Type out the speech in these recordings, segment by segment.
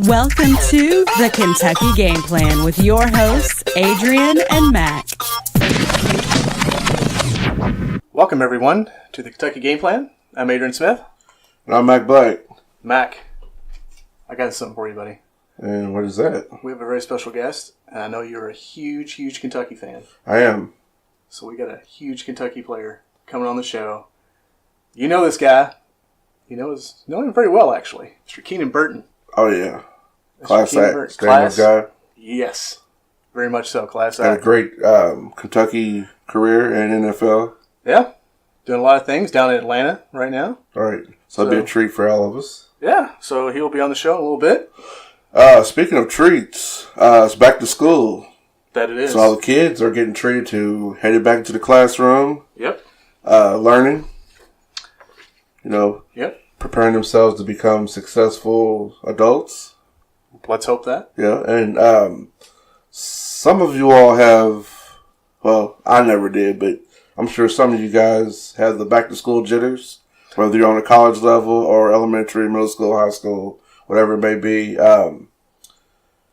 Welcome to the Kentucky Game Plan with your hosts, Adrian and Mac. Welcome, everyone, to the Kentucky Game Plan. I'm Adrian Smith. And I'm Mac Black. Mac, I got something for you, buddy. And what is that? We have a very special guest, and I know you're a huge, huge Kentucky fan. I am. So we got a huge Kentucky player coming on the show. You know this guy. You know him very well, actually. Mr. Keenan Burton. Oh, yeah. Mr. Class act, stand-up guy. Yes. Very much so, class act. Had a great Kentucky career and NFL. Yeah. Doing a lot of things down in Atlanta right now. All right. So it'll be a treat for all of us. Yeah. So he'll be on the show in a little bit. Speaking of treats, it's back to school. That it is. So all the kids are getting treated to headed back into the classroom. Yep. Learning. Yep. Preparing themselves to become successful adults. Let's hope that. Yeah. And some of you all have, well, I never did, but I'm sure some of you guys have the back to school jitters, whether you're on a college level or elementary, middle school, high school, whatever it may be.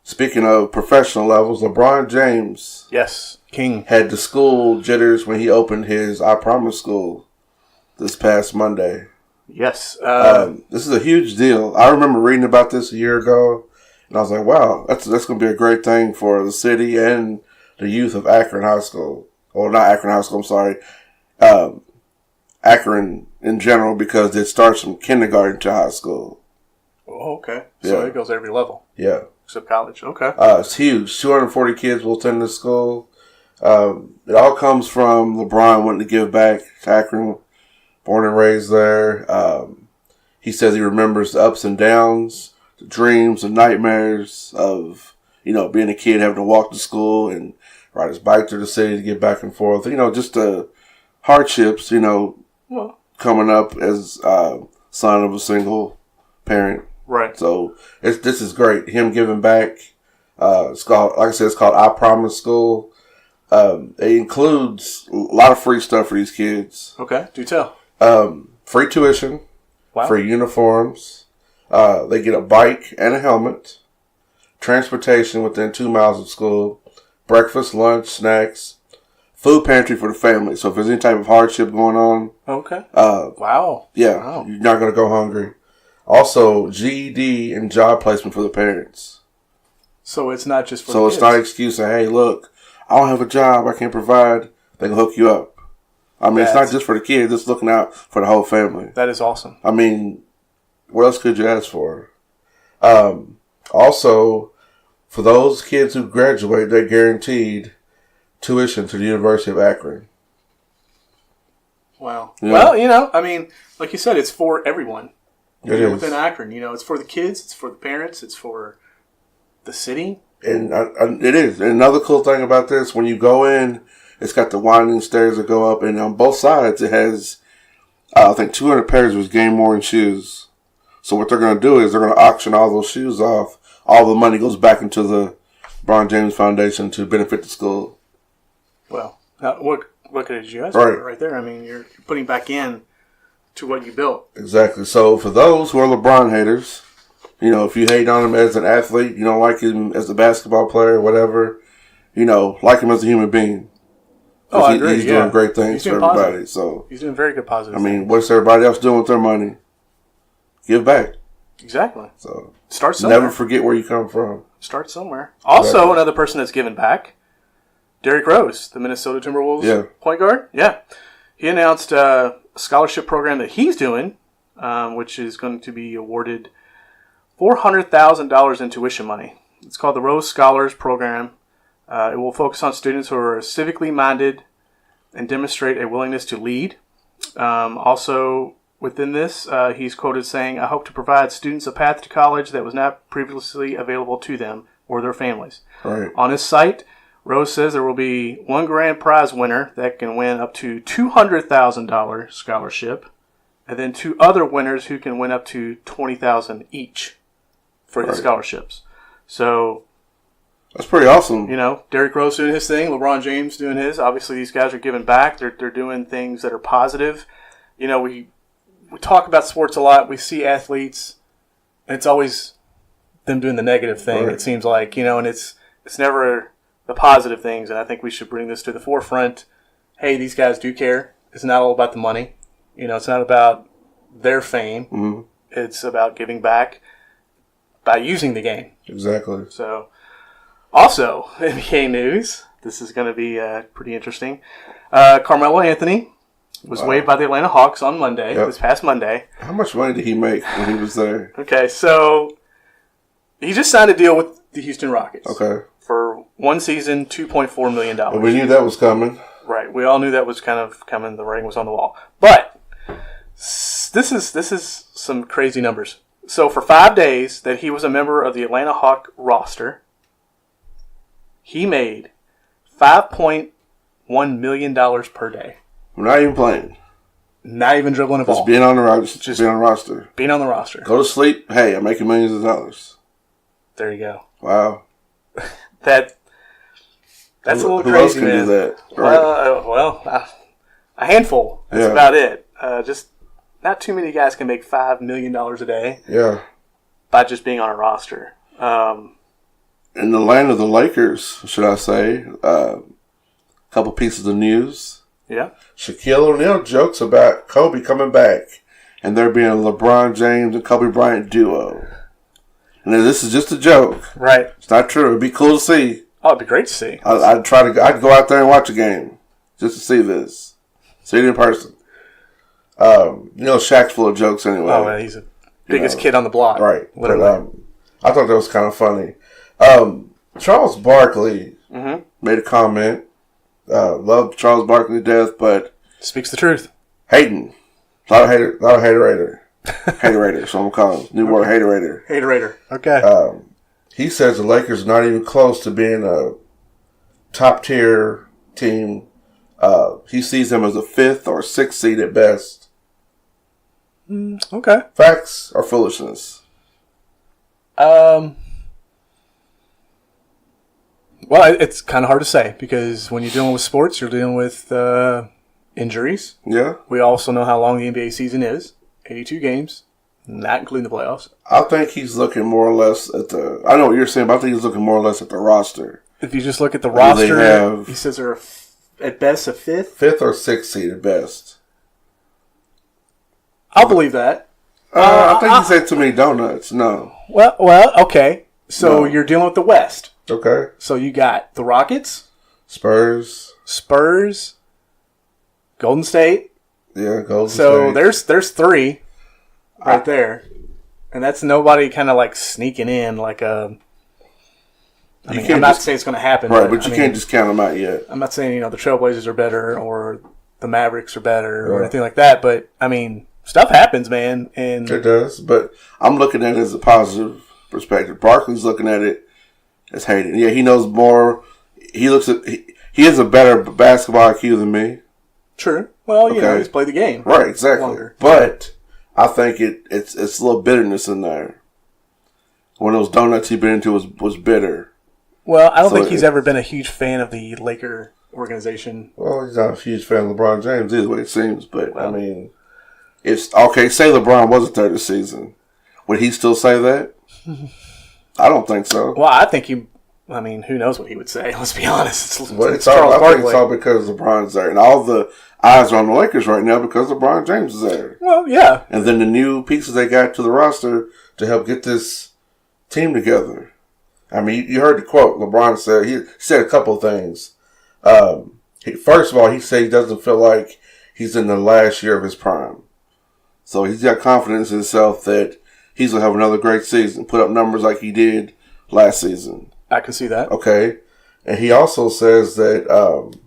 Speaking of professional levels, LeBron James. Yes, King. Had the school jitters when he opened his I Promise school this past Monday. Yes. This is a huge deal. I remember reading about this a year ago, and I was like, wow, that's going to be a great thing for the city and the youth of Akron High School. Or not Akron High School, I'm sorry. Akron in general, because it starts from kindergarten to high school. Oh, okay. So it goes every level. Yeah. Except college. Okay. It's huge. 240 kids will attend this school. It all comes from LeBron wanting to give back to Akron, born and raised there. He says he remembers the ups and downs, the dreams and nightmares of, being a kid, having to walk to school and ride his bike to the city to get back and forth. Just the hardships, coming up as son of a single parent. Right. So this is great. Him giving back. It's called, like I said, it's called I Promise School. It includes a lot of free stuff for these kids. Okay. Do tell. Free tuition. Wow. Free uniforms. They get a bike and a helmet. Transportation within 2 miles of school. Breakfast, lunch, snacks. Food pantry for the family. So if there's any type of hardship going on. Okay. Wow. Yeah. Wow. You're not going to go hungry. Also, GED and job placement for the parents. So it's not just for the kids. So it's not an excuse to, hey, look, I don't have a job, I can't provide. They can hook you up. It's not just for the kids, it's looking out for the whole family. That is awesome. What else could you ask for? Also, for those kids who graduate, they're guaranteed tuition to the University of Akron. Wow. Yeah. Well, like you said, it's for everyone. It is. Within Akron, it's for the kids, it's for the parents, it's for the city. And it is. And another cool thing about this, when you go in, it's got the winding stairs that go up, and on both sides it has, I think, 200 pairs of Game Worn shoes. So what they're going to do is they're going to auction all those shoes off. All the money goes back into the LeBron James Foundation to benefit the school. Well, what could you ask for right there? You're putting back in to what you built. Exactly. So for those who are LeBron haters, if you hate on him as an athlete, you don't like him as a basketball player, whatever, like him as a human being. Oh, I agree. He's doing great things for everybody. Positive. So he's doing very good positive things. What's everybody else doing with their money? Give back. Exactly. So start somewhere. Never forget where you come from. Start somewhere. Also, another person that's given back, Derrick Rose, the Minnesota Timberwolves point guard. Yeah. He announced a scholarship program that he's doing, which is going to be awarded $400,000 in tuition money. It's called the Rose Scholars Program. It will focus on students who are civically minded and demonstrate a willingness to lead. Also, within this, he's quoted saying, "I hope to provide students a path to college that was not previously available to them or their families." Right. On his site, Rose says there will be one grand prize winner that can win up to $200,000 scholarship, and then two other winners who can win up to $20,000 each for his scholarships. So that's pretty awesome. Derrick Rose doing his thing, LeBron James doing his. Obviously, these guys are giving back. They're doing things that are positive. We talk about sports a lot. We see athletes, and it's always them doing the negative thing. Right. It seems like, and it's never the positive things. And I think we should bring this to the forefront. Hey, these guys do care. It's not all about the money. It's not about their fame. Mm-hmm. It's about giving back by using the game. Exactly. So, also, NBA news. This is going to be pretty interesting. Carmelo Anthony was waived by the Atlanta Hawks on Monday, this past Monday. How much money did he make when he was there? Okay, so he just signed a deal with the Houston Rockets. Okay. For one season, $2.4 million. Well, we knew that was coming. Right. We all knew that was kind of coming. The writing was on the wall. But this is some crazy numbers. So for 5 days that he was a member of the Atlanta Hawk roster, he made $5.1 million per day. We're not even playing. Not even dribbling a ball. Just being on the roster. Just being on the roster. Being on the roster. Go to sleep. Hey, I'm making millions of dollars. There you go. Wow. That's a little who crazy, else can man. do that? Right. A handful. That's about it. Just not too many guys can make $5 million a day. Yeah. By just being on a roster. In the land of the Lakers, should I say, a couple pieces of news. Yeah. Shaquille O'Neal jokes about Kobe coming back and there being a LeBron James and Kobe Bryant duo. And this is just a joke. Right. It's not true. It'd be cool to see. Oh, it'd be great to see. I'd go out there and watch a game just to see this. See it in person. Shaq's full of jokes anyway. Oh, man, he's the biggest kid on the block. Right. Literally. But, I thought that was kind of funny. Charles Barkley made a comment. Loved Charles Barkley to death, but speaks the truth. Hating. A lot of haterator. Haterator, so I'm calling him. New word, haterator. Haterator. Okay. He says the Lakers are not even close to being a top tier team. He sees them as a 5th or 6th seed at best. Okay. Facts or foolishness? Well, it's kind of hard to say because when you're dealing with sports, you're dealing with injuries. Yeah. We also know how long the NBA season is. 82 games, not including the playoffs. I think he's looking more or less at the... I know what you're saying, but I think he's looking more or less at the roster. If you just look at the roster, he says they're at best a 5th? 5th or 6th seed at best. I'll believe that. I think he said too many donuts. No. Well, okay. So you're dealing with the West. Okay. So you got the Rockets. Spurs. Golden State. Yeah, Golden State. So there's 3 right there. And that's nobody kind of like sneaking in like a... I'm not saying it's going to happen. Right, but you can't just count them out yet. I'm not saying, the Trailblazers are better or the Mavericks are better or anything like that. But, stuff happens, man. And it does. But I'm looking at it as a positive perspective. Barkley's looking at it as hating. Yeah, he knows more. He has a better basketball IQ than me. True. Well, he's played the game. Right, exactly. Longer. But I think it's a little bitterness in there. One of those donuts he'd been into was bitter. Well, I don't think he's ever been a huge fan of the Laker organization. Well, he's not a huge fan of LeBron James either way it seems. But, it's okay. Say LeBron wasn't there this season. Would he still say that? I don't think so. Well, I think who knows what he would say? Let's be honest. I think it's all because LeBron's there. And all the eyes are on the Lakers right now because LeBron James is there. Well, yeah. And then the new pieces they got to the roster to help get this team together. You heard the quote. LeBron said, he said a couple of things. First of all, he said he doesn't feel like he's in the last year of his prime. So he's got confidence in himself that he's going to have another great season, put up numbers like he did last season. I can see that. Okay. And he also says that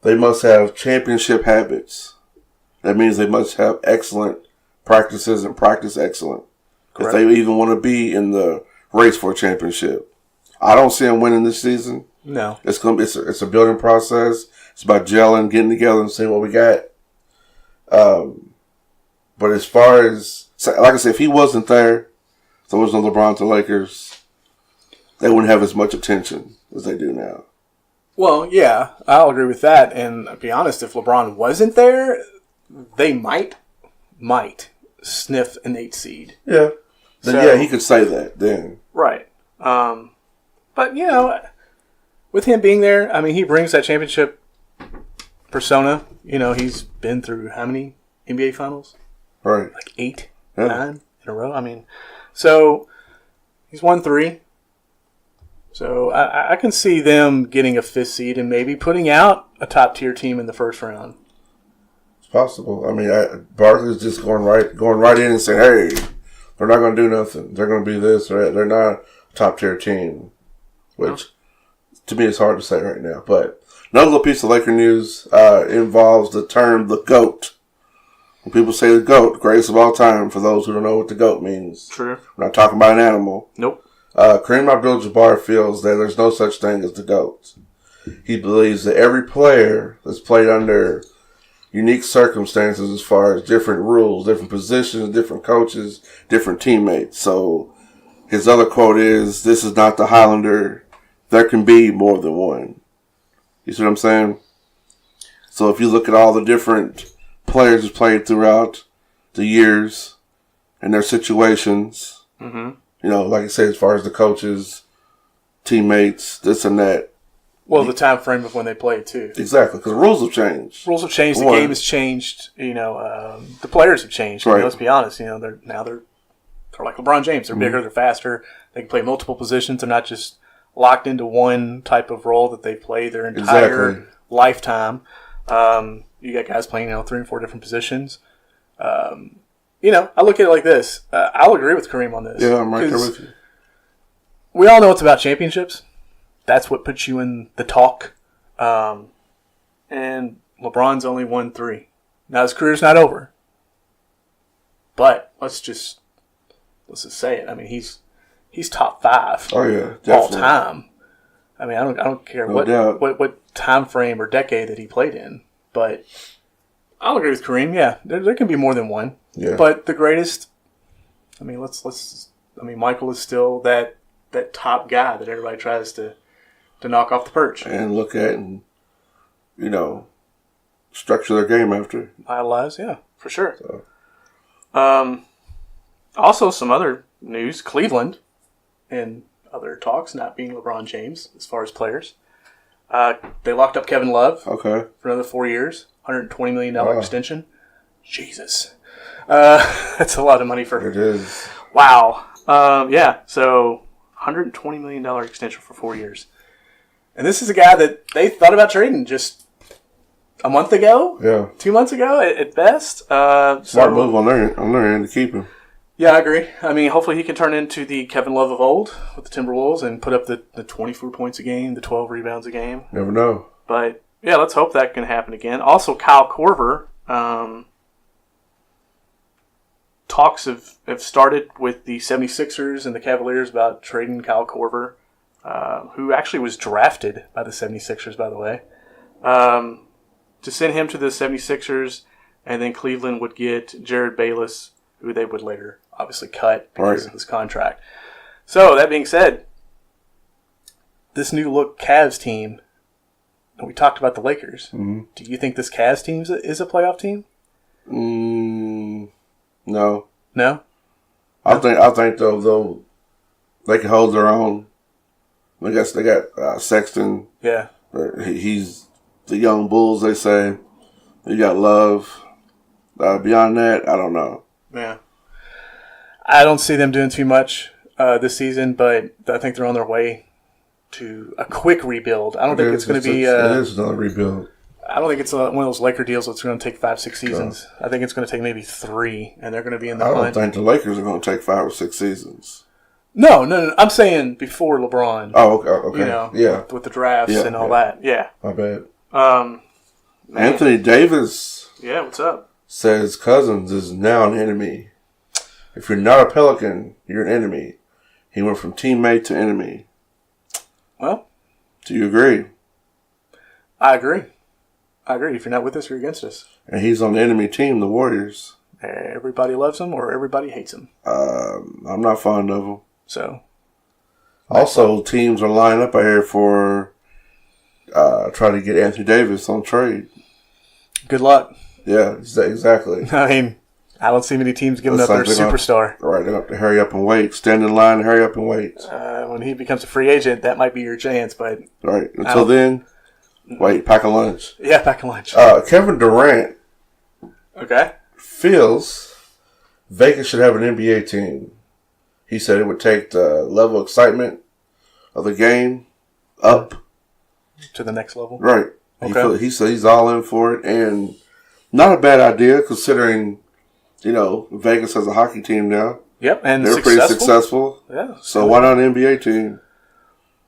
they must have championship habits. That means they must have excellent practices and practice excellent. Correct. If they even want to be in the race for a championship. I don't see them winning this season. No. It's a building process. It's about gelling, getting together, and seeing what we got. But as far as, like I said, if he wasn't there, if there was no LeBron to Lakers, they wouldn't have as much attention as they do now. Well, yeah, I'll agree with that. And to be honest, if LeBron wasn't there, they might sniff an 8 seed. Yeah. Then, So, yeah, he could say that then. Right. But, you know, with him being there, I mean, he brings that championship persona. You know, he's been through how many NBA finals? Right. Like 8, Yeah. 9 in a row. I mean, so he's won 3. So I can see them getting a 5th seed and maybe putting out a top-tier team in the first round. It's possible. I mean, Barkley's just going right in and saying, hey, they're not going to do nothing. They're going to be this or that. They're not a top-tier team, which to me is hard to say right now. But another little piece of Laker news involves the term the GOAT. When people say the GOAT, greatest of all time, for those who don't know what the GOAT means. True. We're not talking about an animal. Nope. Kareem Abdul-Jabbar feels that there's no such thing as the GOAT. He believes that every player that's played under unique circumstances as far as different rules, different positions, different coaches, different teammates. So his other quote is, this is not the Highlander. There can be more than one. You see what I'm saying? So if you look at all the different players who've played throughout the years and their situations, you know, like I say, as far as the coaches, teammates, this and that. Well, the time frame of when they played, too. Exactly, because the rules have changed. Rules have changed. The game has changed. You know, the players have changed. I mean, let's be honest. You know, they're like LeBron James. They're bigger. They're faster. They can play multiple positions. They're not just locked into one type of role that they play their entire lifetime. You got guys playing 3 and 4 different positions. You know, I look at it like this. I'll agree with Kareem on this. Yeah, I'm right there with you. We all know it's about championships. That's what puts you in the talk. And LeBron's only won 3. Now, his career's not over. But let's just say it. I mean, he's top 5 all time. I mean, I don't care what time frame or decade that he played in. But I'll agree with Kareem. Yeah, there can be more than one. Yeah. But the greatest, I mean, Michael is still that top guy that everybody tries to knock off the perch. And look at and, you know, structure their game after. Idolize, yeah, for sure. So. Also, some other news. Cleveland, and other talks, not being LeBron James as far as players. They locked up Kevin Love for another 4 years, $120 million extension. Jesus. That's a lot of money for... It is. Wow. Yeah, so $120 million extension for 4 years. And this is a guy that they thought about trading just a month ago? Yeah. 2 months ago at best. Smart move on their end to keep him. Yeah, I agree. I mean, hopefully he can turn into the Kevin Love of old with the Timberwolves and put up the 24 points a game, the 12 rebounds a game. Never know. But, yeah, let's hope that can happen again. Also, Kyle Korver, talks have started with the 76ers and the Cavaliers about trading Kyle Korver, who actually was drafted by the 76ers, by the way, to send him to the 76ers, and then Cleveland would get Jared Bayless, who they would later obviously cut because of his contract. So, that being said, this new look Cavs team, and we talked about the Lakers. Mm-hmm. Do you think this Cavs team is a playoff team? No. No? I think though they can hold their own. I guess they got Sexton. Yeah. He's the young Bulls, they say. You got Love. Beyond that, I don't know. Yeah. I don't see them doing too much this season, but I think they're on their way to a quick rebuild. I don't think it's going to be... it is another rebuild. I don't think it's one of those Laker deals that's going to take 5-6 seasons. I think it's going to take maybe 3, and they're going to be in the hunt. I don't think the Lakers are going to take 5 or 6 seasons. No. I'm saying before LeBron. Oh, okay. You know, yeah. with the drafts and all that. Yeah. My bad. Anthony Davis. Yeah, what's up? Says Cousins is now an enemy. If you're not a Pelican, you're an enemy. He went from teammate to enemy. Well. Do you agree? I agree. If you're not with us, you're against us. And he's on the enemy team, the Warriors. Everybody loves him or everybody hates him. I'm not fond of him. So. Also, teams are lining up out here for trying to get Anthony Davis on trade. Good luck. Yeah, exactly. I mean, I don't see many teams giving up Looks their like superstar. Right, they have to hurry up and wait. Stand in line, hurry up and wait. When he becomes a free agent, that might be your chance. But Right. Until then, wait, pack a lunch. yeah, pack a lunch. Kevin Durant Okay. feels Vegas should have an NBA team. He said it would take the level of excitement of the game up. To the next level. Right. Okay. He said he's all in for it, and not a bad idea considering, Vegas has a hockey team now. Yep, and They're pretty successful. Yeah. So why not an NBA team?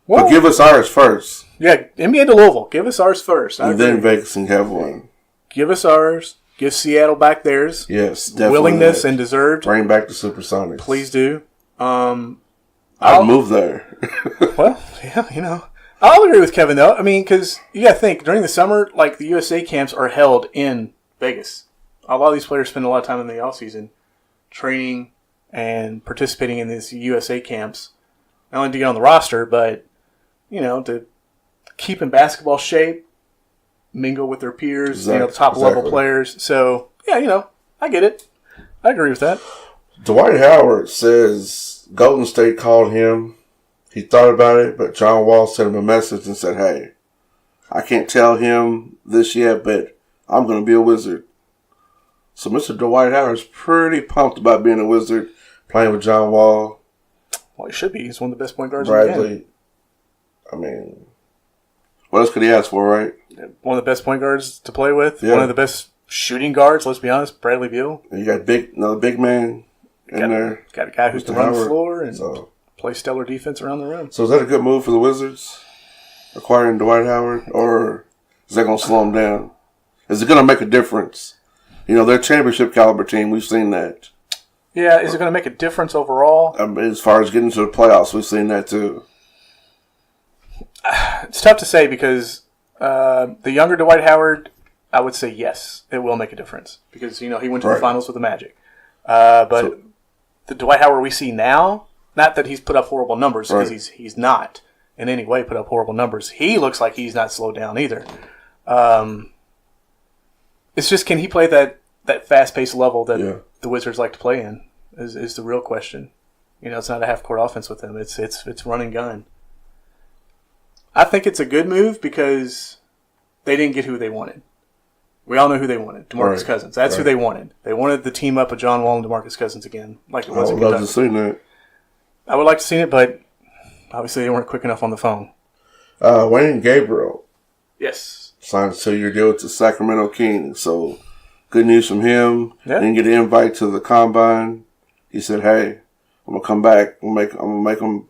Well, But give us ours first. yeah, NBA to Louisville. Give us ours first. And then Vegas can have one. Give us ours. Give Seattle back theirs. Yes, definitely. Willingness and deserved. Bring back the Supersonics. Please do. I'll move there. Well, yeah, I'll agree with Kevin, though. I mean, because you got to think, during the summer, like, the USA camps are held in Vegas. A lot of these players spend a lot of time in the offseason training and participating in these USA camps. Not only to get on the roster, but, to keep in basketball shape, mingle with their peers, top-level players. So, yeah, I get it. I agree with that. Dwight Howard says Golden State called him. He thought about it, but John Wall sent him a message and said, hey, I can't tell him this yet, but I'm going to be a Wizard. So Mr. Dwight Howard's pretty pumped about being a Wizard, playing with John Wall. Well, he should be. He's one of the best point guards in the game. Bradley. I mean, what else could he ask for, right? One of the best point guards to play with. Yeah. One of the best shooting guards, let's be honest, Bradley Beal. And you got another big man in there. Got a guy who can run the floor and play stellar defense around the rim. So is that a good move for the Wizards, acquiring Dwight Howard, or is that going to slow them down? Is it going to make a difference? They're a championship caliber team. We've seen that. Yeah, is it going to make a difference overall? As far as getting to the playoffs, we've seen that too. It's tough to say because the younger Dwight Howard, I would say yes, it will make a difference because he went to the finals with the Magic. But the Dwight Howard we see now, not that he's put up horrible numbers because he's not in any way put up horrible numbers. He looks like he's not slowed down either. It's just, can he play that fast-paced level that the Wizards like to play in is the real question. It's not a half-court offense with him. It's run and gun. I think it's a good move because they didn't get who they wanted. We all know who they wanted, DeMarcus Cousins. That's who they wanted. They wanted the team up of John Wall and DeMarcus Cousins again, like it was in Kentucky. I would love to see that. I would like to see it, but obviously they weren't quick enough on the phone. Wayne Gabriel. Yes. Signed a 2-year deal with the Sacramento Kings. So, good news from him. Yeah. Didn't get an invite to the Combine. He said, hey, I'm going to come back. I'm going to make them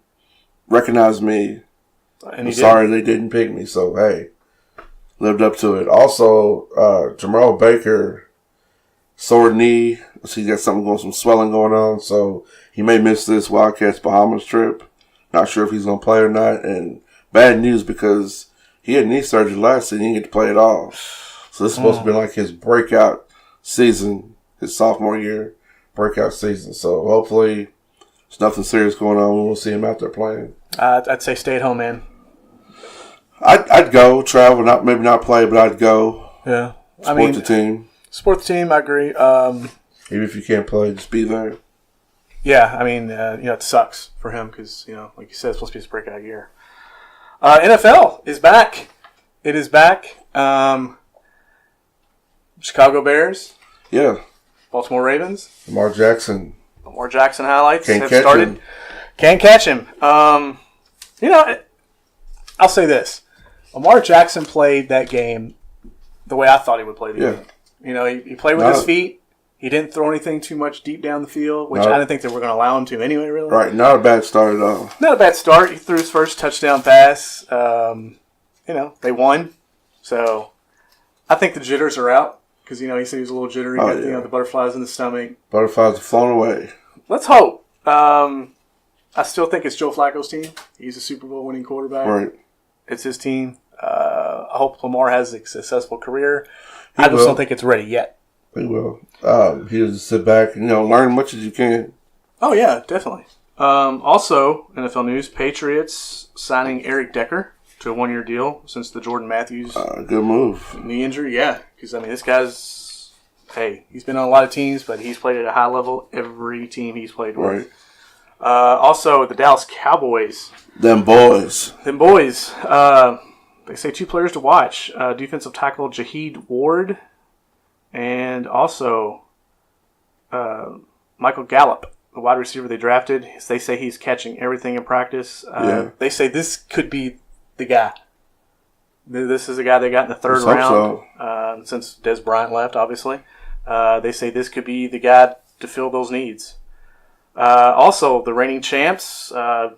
recognize me. And I'm sorry they didn't pick me. So, hey, lived up to it. Also, Jamal Baker, sore knee. He's got some swelling going on. So, he may miss this Wildcats Bahamas trip. Not sure if he's going to play or not. And bad news because he had knee surgery last season. He didn't get to play at all. So, this is supposed to be like his breakout season, his sophomore year breakout season. So, hopefully, there's nothing serious going on. We won't see him out there playing. I'd say stay at home, man. I'd go, travel, maybe not play, but I'd go. Yeah. Support the team. Support the team, I agree. Even if you can't play, just be there. Yeah, I mean, it sucks for him because, like you said, it's supposed to be his breakout year. NFL is back. It is back. Chicago Bears. Yeah. Baltimore Ravens. Lamar Jackson highlights Can't have catch started. him. Can't catch him. I'll say this. Lamar Jackson played that game the way I thought he would play the game. He played with his feet. He didn't throw anything too much deep down the field, which I didn't think they were going to allow him to anyway, really. Right, not a bad start at all. Not a bad start. He threw his first touchdown pass. They won. So I think the jitters are out because, he said he was a little jittery. The butterflies in the stomach. Butterflies have flown away. Let's hope. I still think it's Joe Flacco's team. He's a Super Bowl winning quarterback. Right. It's his team. I hope Lamar has a successful career. I just don't think it's ready yet. He will. He'll just sit back and, learn as much as you can. Oh, yeah, definitely. Also, NFL news, Patriots signing Eric Decker to a 1-year deal since the Jordan Matthews good move. knee injury. Yeah, because, this guy's hey, he's been on a lot of teams, but he's played at a high level every team he's played with. Right. Also, the Dallas Cowboys. Them boys. They say 2 players to watch. Defensive tackle Jaheed Ward and also Michael Gallup, the wide receiver they drafted. They say he's catching everything in practice. They say this could be the guy. This is the guy they got in the 3rd round since Des Bryant left, obviously. They say this could be the guy to fill those needs. Also, the reigning champs, the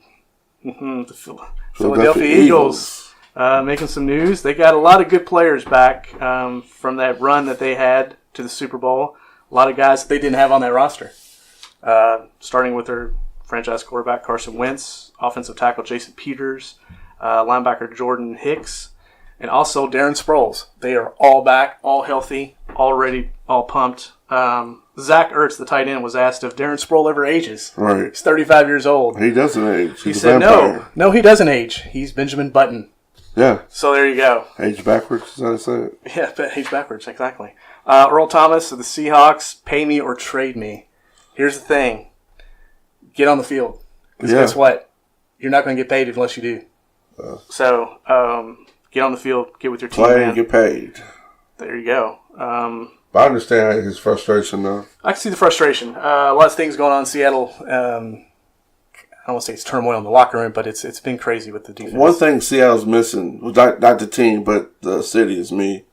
Philadelphia Eagles, making some news. They got a lot of good players back from that run that they had to the Super Bowl. A lot of guys that they didn't have on that roster. Starting with their franchise quarterback, Carson Wentz, offensive tackle Jason Peters, linebacker Jordan Hicks, and also Darren Sproles. They are all back, all healthy, all ready, all pumped. Zach Ertz, the tight end, was asked if Darren Sproles ever ages. Right. He's 35 years old. He doesn't age. He said, no, he doesn't age. He's Benjamin Button. Yeah. So there you go. Age backwards, is that what I said? Yeah, but age backwards, exactly. Earl Thomas of the Seahawks, pay me or trade me. Here's the thing. Get on the field. Because guess what? You're not going to get paid unless you do. So, get on the field, get with your team, play man. and get paid. There you go. But I understand his frustration, though. I can see the frustration. A lot of things going on in Seattle. I don't want to say it's turmoil in the locker room, but it's been crazy with the defense. One thing Seattle's missing, not the team, but the city, is me.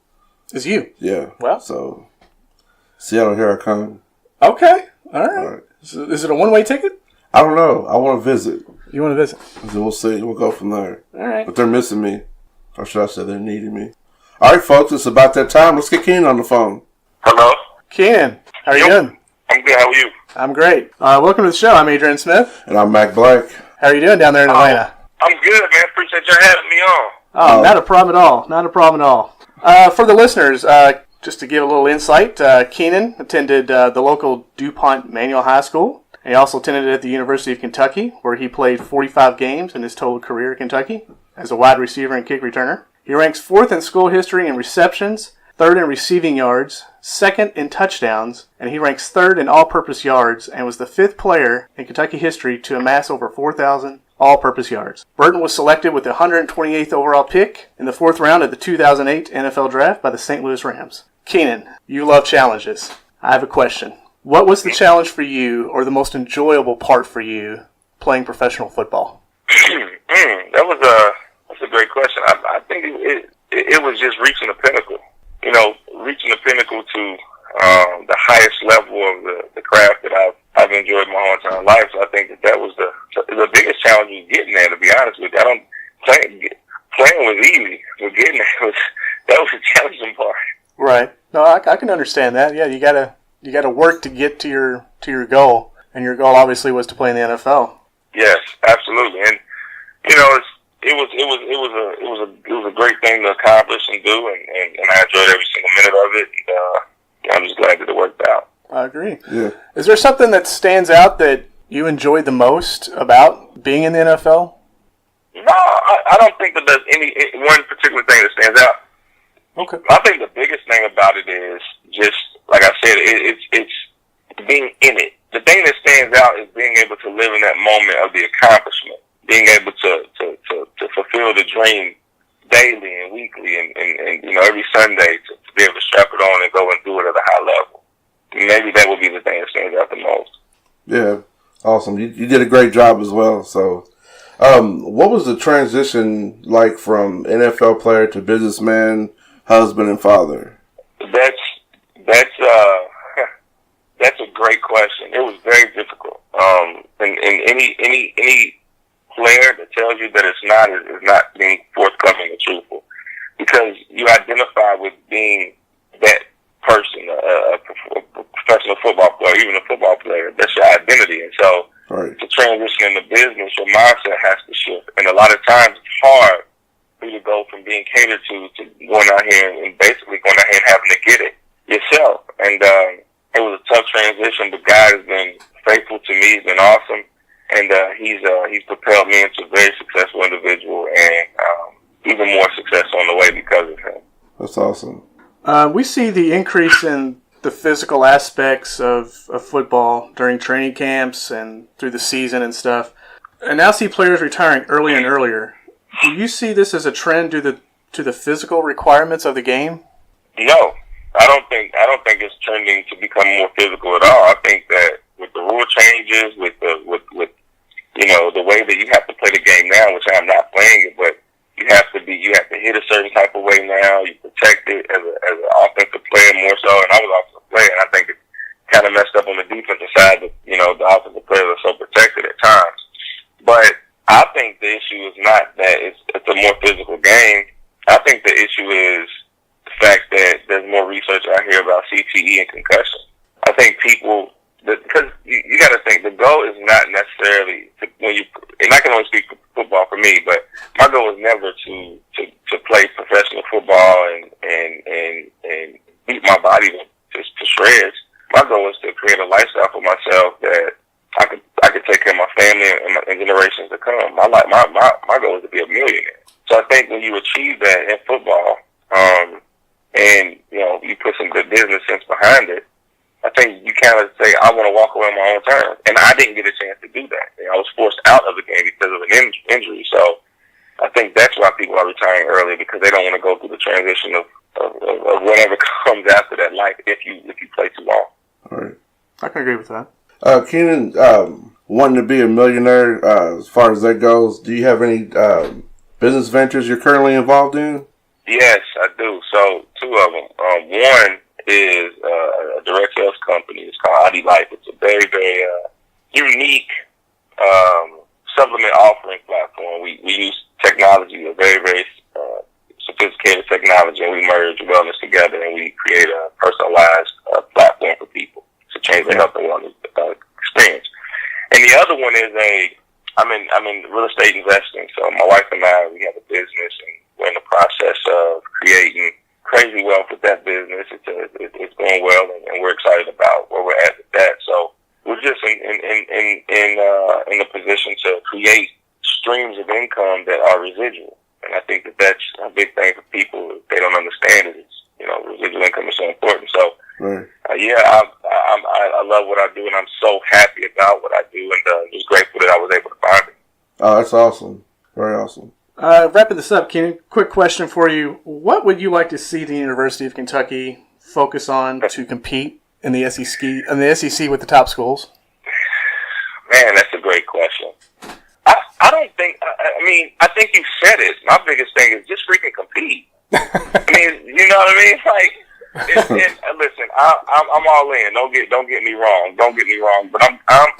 Is you. Yeah. Well. So, Seattle, here I come. Okay. All right. So is it a one-way ticket? I don't know. I want to visit. You want to visit? So we'll see. We'll go from there. All right. But they're missing me. Or should I say they're needing me. All right, folks. It's about that time. Let's get Keenan on the phone. Hello? Keenan, how are you doing? I'm good. How are you? I'm great. Welcome to the show. I'm Adrian Smith. And I'm Mac Black. How are you doing down there in Atlanta? I'm good, man. Appreciate you having me on. Oh, not a problem at all. Not a problem at all. For the listeners, just to give a little insight, Keenan attended the local DuPont Manual High School. He also attended at the University of Kentucky, where he played 45 games in his total career at Kentucky as a wide receiver and kick returner. He ranks 4th in school history in receptions, 3rd in receiving yards, 2nd in touchdowns, and he ranks 3rd in all-purpose yards and was the 5th player in Kentucky history to amass over 4,000 all-purpose yards. Burton was selected with the 128th overall pick in the 4th round of the 2008 NFL Draft by the St. Louis Rams. Keenan, you love challenges. I have a question. What was the challenge for you, or the most enjoyable part for you, playing professional football? That's a great question. I think it was just reaching the pinnacle. You know, reaching the pinnacle to the highest level of the craft that I've enjoyed my whole entire life. So I think that was the biggest challenge was getting there. To be honest with you, playing was easy, but getting there that was the challenging part. Right. No, I can understand that. Yeah, you gotta work to get to your goal, and your goal obviously was to play in the NFL. Yes, absolutely, and you know it was a great thing to accomplish and do, and I enjoyed every single minute of it. And, I'm just glad that it worked out. I agree. Yeah. Is there something that stands out that you enjoyed the most about being in the NFL? No, I don't think that there's any one particular thing that stands out. Okay. I think the biggest thing about it is just, like I said, it's being in it. The thing that stands out is being able to live in that moment of the accomplishment, being able to fulfill the dream daily and weekly and you know, every Sunday to be able to strap it on and go and do it at a high level. Maybe that would be the thing that stands out the most. Yeah, awesome. You did a great job as well. So, what was the transition like from NFL player to businessman, husband, and father? That's a great question. It was very difficult. And any player that tells you that it's not is not being forthcoming and truthful, because you identify with being that person, a professional football player, even a football player. That's your identity, and so right. To transition into business, your mindset has to shift. And a lot of times, it's hard for you to go from being catered to going out here and basically going out here and having to get it yourself. And it was a tough transition, but God has been faithful to me. He's been awesome, and he's propelled me into a very successful individual, and even more success on the way because of him. That's awesome. We see the increase in the physical aspects of football during training camps and through the season and stuff, and now see players retiring earlier and earlier. Do you see this as a trend due to the physical requirements of the game? No, I don't think it's trending to become more physical at all. I think that with the rule changes, with the way that you have to play the game now, which I'm not playing it, but you have to hit a certain type of way now. You protect it as an offensive player more so, and I was offensive player, and I think it kind of messed up on the defensive side that the offensive players are so protected at times. But I think the issue is not that it's a more physical game. I think the issue is the fact that there's more research out here about CTE and concussion. I think because you got to think the goal is not necessarily and I can only speak for football for me, but my goal is never to play professional football and beat my body to shreds. My goal is to create a lifestyle for myself that I could take care of my family and generations to come. My goal is to be a millionaire. So I think when you achieve that in football, and you put some good business sense behind it, I think you kind of say, I want to walk away on my own terms. And I didn't get a chance to do that. I was forced out of the game because of an injury. So I think that's why people are retiring early, because they don't want to go through the transition of whatever comes after that life if you play too long. All right. I can agree with that. Keenan, wanting to be a millionaire, as far as that goes, do you have any business ventures you're currently involved in? Yes, I do. So 2 of them. One is a direct sales company. It's called ID Life. It's a very, very unique supplement offering platform. We use technology, a very, very sophisticated technology, and we merge wellness together, and we create a personalized platform for people to change their health and wellness experience. And the other one is I'm in real estate investing. So my wife and I, we have a business, and we're in the process of creating crazy wealth with that business. It's going well, and we're excited about where we're at with that. So we're just in a position to create streams of income that are residual, and I think that that's a big thing for people. They don't understand it. Residual income is so important. So right. I love what I do, and I'm so happy about what I do, and just grateful that I was able to find it. Oh, that's awesome. Very awesome. Wrapping this up, Keenan, quick question for you. What would you like to see the University of Kentucky focus on to compete in the SEC with the top schools? Man, that's a great question. I don't think, I think you said it. My biggest thing is just freaking compete. You know what I mean? Listen, I'm all in. Don't get me wrong. But I'm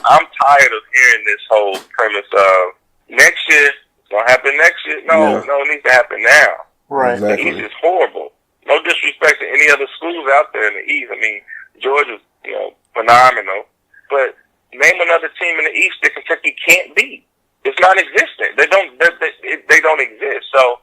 tired of hearing this whole premise of next year. Gonna happen next year? No, it needs to happen now. Right. Exactly. The East is horrible. No disrespect to any other schools out there in the East. Georgia's phenomenal, but name another team in the East that Kentucky can't beat. It's non-existent. They don't exist. So,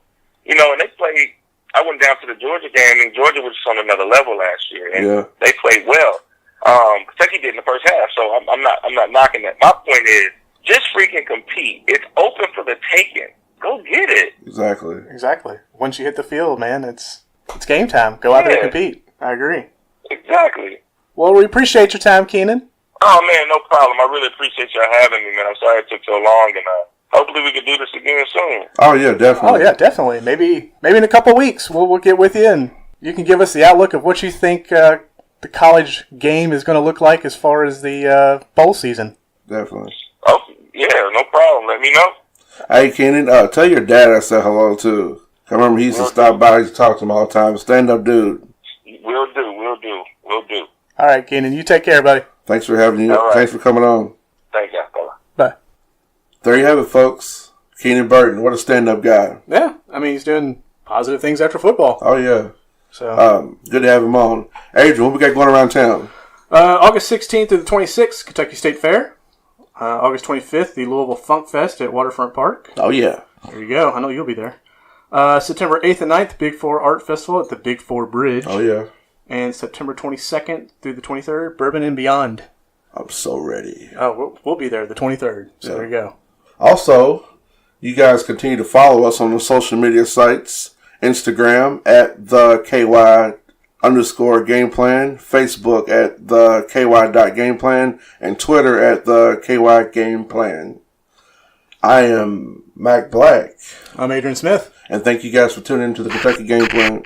and they played. I went down to the Georgia game, and Georgia was just on another level last year, and they played well. Kentucky did in the first half, so I'm not knocking that. My point is, just freaking compete. It's open for the taking. Go get it. Exactly. Once you hit the field, man, it's game time. Go out there and compete. I agree. Exactly. Well, we appreciate your time, Keenan. Oh, man, no problem. I really appreciate y'all having me, man. I'm sorry it took so long, and hopefully we can do this again soon. Oh, yeah, definitely. Maybe in a couple of weeks we'll get with you, and you can give us the outlook of what you think the college game is going to look like as far as the bowl season. Definitely. Oh, yeah, no problem. Let me know. Hey, Keenan, tell your dad I said hello, too. I remember he used to stop by. He used to talk to him all the time. Stand-up dude. Will do. All right, Keenan, you take care, buddy. Thanks for having you. Right. Thanks for coming on. Thank you, fella. Bye. There you have it, folks. Keenan Burton, what a stand-up guy. Yeah, he's doing positive things after football. Oh, yeah. So good to have him on. Adrian, what we got going around town? August 16th through the 26th, Kentucky State Fair. August 25th, the Louisville Funk Fest at Waterfront Park. Oh, yeah. There you go. I know you'll be there. September 8th and 9th, Big Four Art Festival at the Big Four Bridge. Oh, yeah. And September 22nd through the 23rd, Bourbon and Beyond. I'm so ready. Oh, we'll be there the 23rd. So there you go. Also, you guys continue to follow us on the social media sites. Instagram at the KY _game plan, Facebook at the KY.gameplan, and Twitter at the KY Game Plan. I am Mac Black. I'm Adrian Smith. And thank you guys for tuning into the Kentucky Game Plan.